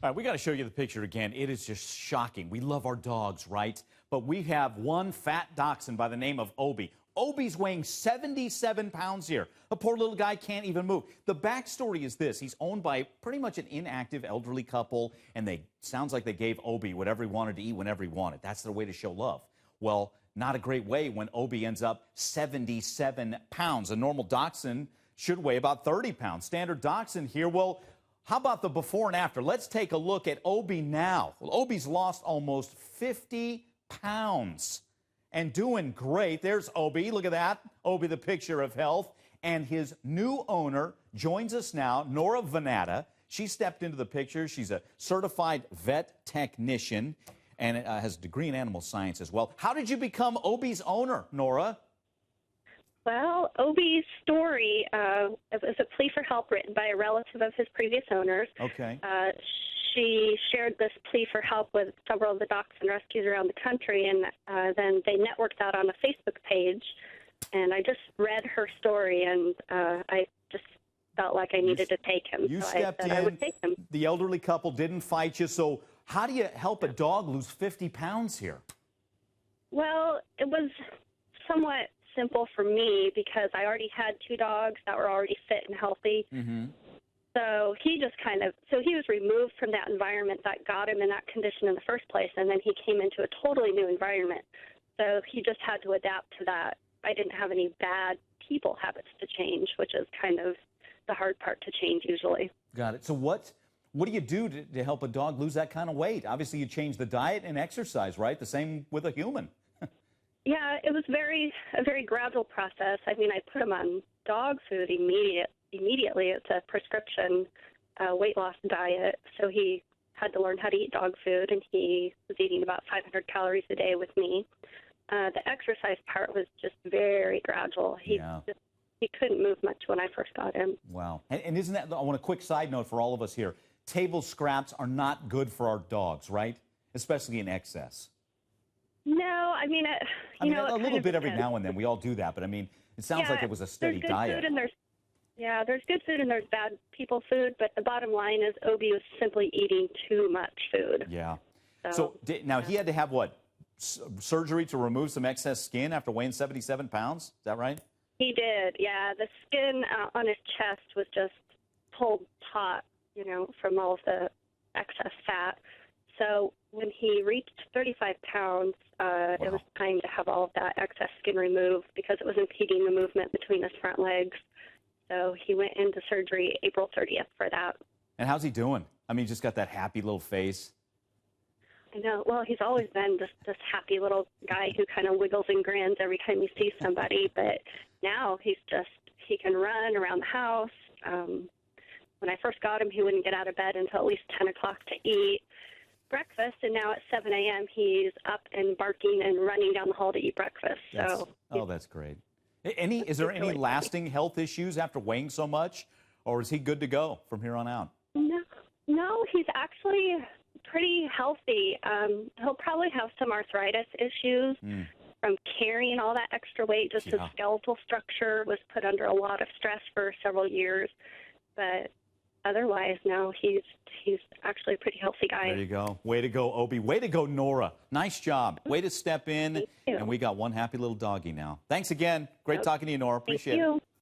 All right, we got to show you the picture again. It is just shocking. We love our dogs, right? But we have one fat dachshund by the name of Obie. Obie's weighing 77 pounds here. The poor little guy can't even move. The backstory is this. He's owned by pretty much an inactive elderly couple, and sounds like they gave Obie whatever he wanted to eat whenever he wanted. That's their way to show love. Well, not a great way when Obie ends up 77 pounds. A normal dachshund should weigh about 30 pounds. Standard dachshund here. Well, how about the before and after? Let's take a look at Obie now. Well, Obie's lost almost 50 pounds and doing great. There's Obie. Look at that. Obie, the picture of health. And his new owner joins us now, Nora Venata. She stepped into the picture. She's a certified vet technician and has a degree in animal science as well. How did you become Obie's owner, Nora? Well, Obie's story was a plea for help written by a relative of his previous owners. Okay. She shared this plea for help with several of the dachshund rescues around the country, and then they networked out on a Facebook page. And I just read her story, and I just felt like I needed to take him. You so stepped I said in. I would take him. The elderly couple didn't fight you. So how do you help a dog lose 50 pounds here? Well, it was somewhat simple for me because I already had two dogs that were already fit and healthy. Mm-hmm. So he was removed from that environment that got him in that condition in the first place, and then he came into a totally new environment. So he just had to adapt to that. I didn't have any bad people habits to change, which is kind of the hard part to change usually. Got it. So what do you do to help a dog lose that kind of weight? Obviously, you change the diet and exercise, right? The same with a human. Yeah, it was a very gradual process. I mean, I put him on dog food immediately. It's a prescription weight loss diet, so he had to learn how to eat dog food, and he was eating about 500 calories a day with me. The exercise part was just very gradual. He couldn't move much when I first got him. Wow. And isn't that, I want a quick side note for all of us here. Table scraps are not good for our dogs, right? Especially in excess. No, I mean, a little bit every now and then. We all do that, but I mean, it sounds like it was a steady there's good diet. Food and there's good food and there's bad people food, but the bottom line is Obie was simply eating too much food. Yeah. So now he had to have what? Surgery to remove some excess skin after weighing 77 pounds? Is that right? He did, yeah. The skin on his chest was just pulled taut, from all of the excess fat. So when he reached 35 pounds, it was time to have all of that excess skin removed because it was impeding the movement between his front legs. So he went into surgery April 30th for that. And how's he doing? I mean, just got that happy little face. I know. Well, he's always been this happy little guy who kind of wiggles and grins every time he sees somebody. But now he can run around the house. When I first got him, he wouldn't get out of bed until at least 10 o'clock to eat breakfast, and now at 7 a.m. he's up and barking and running down the hall to eat breakfast. That's great. Is there any lasting health issues after weighing so much, or is he good to go from here on out? No, he's actually pretty healthy. He'll probably have some arthritis issues from carrying all that extra weight. Just his skeletal structure was put under a lot of stress for several years, but otherwise, no, he's actually a pretty healthy guy. There you go. Way to go, Obie. Way to go, Nora. Nice job. Way to step in. Thank you. And we got one happy little doggy now. Thanks again. Great talking to you, Nora. Appreciate it.